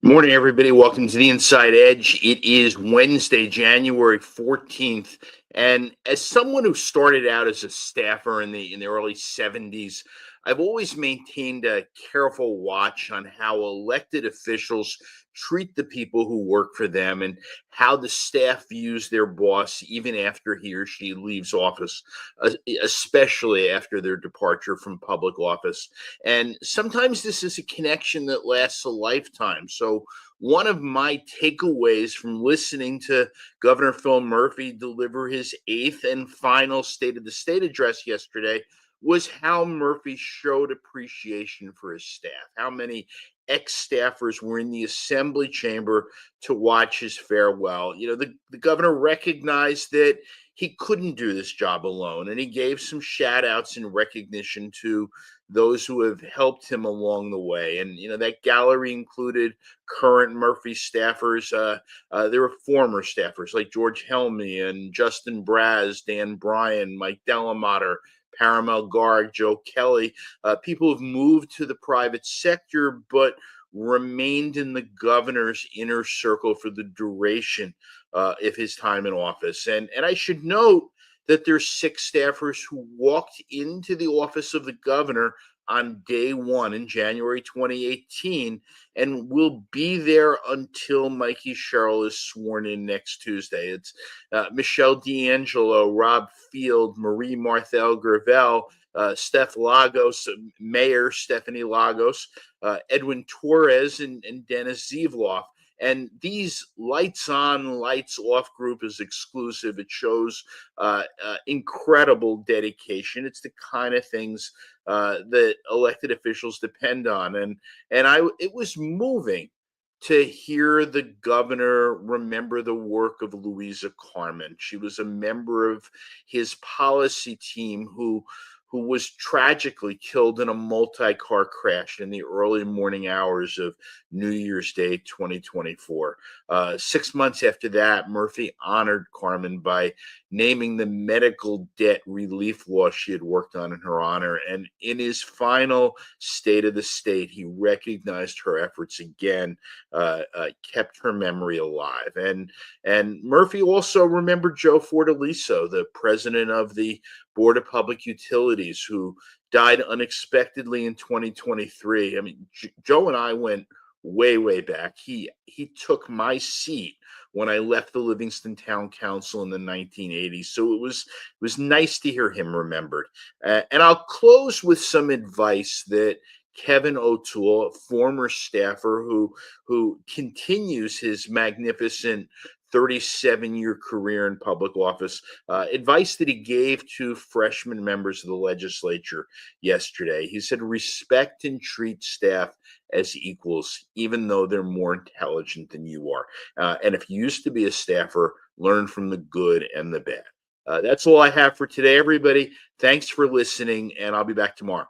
Morning, everybody. Welcome to the Inside Edge. It is Wednesday, January 14th. And as someone who started out as a staffer in the early 70s, I've always maintained a careful watch on how elected officials treat the people who work for them and how the staff views their boss even after he or she leaves office, especially after their departure from public office. And sometimes this is a connection that lasts a lifetime. So, one of my takeaways from listening to Governor Phil Murphy deliver his eighth and final State of the State address yesterday was how Murphy showed appreciation for his staff, how many ex-staffers were in the assembly chamber to watch his farewell. The governor recognized that he couldn't do this job alone, and he gave some shout outs in recognition to those who have helped him along the way. And, that gallery included current Murphy staffers. There were former staffers like George Helmy and Justin Braz, Dan Bryan, Mike Delamater, Paramel Garg, Joe Kelly, people who've moved to the private sector but remained in the governor's inner circle for the duration of his time in office. And I should note that there's six staffers who walked into the office of the governor on day one in January 2018 and will be there until Mikey Sherrill is sworn in next Tuesday. It's Michelle D'Angelo, Rob Field, Marie Marthel Gravel, Steph Lagos, Mayor Stephanie Lagos, Edwin Torres, and Dennis Zevloff. And these lights on, lights off group is exclusive. It shows incredible dedication. It's the kind of things that elected officials depend on. And it was moving to hear the governor remember the work of Louisa Carmen. She was a member of his policy team who was tragically killed in a multi-car crash in the early morning hours of New Year's Day 2024. 6 months after that, Murphy honored Carmen by naming the medical debt relief law she had worked on in her honor. And in his final State of the State, he recognized her efforts again, kept her memory alive. And Murphy also remembered Joe Fortaliso, the president of the Board of Public Utilities, who died unexpectedly in 2023. I mean, Joe and I went way back. He took my seat when I left the Livingston Town Council in the 1980s. So it was nice to hear him remembered. And I'll close with some advice that Kevin O'Toole, a former staffer who continues his magnificent 37-year career in public office, advice that he gave to freshman members of the legislature yesterday. He said, respect and treat staff as equals, even though they're more intelligent than you are. And if you used to be a staffer, learn from the good and the bad. That's all I have for today, everybody. Thanks for listening, and I'll be back tomorrow.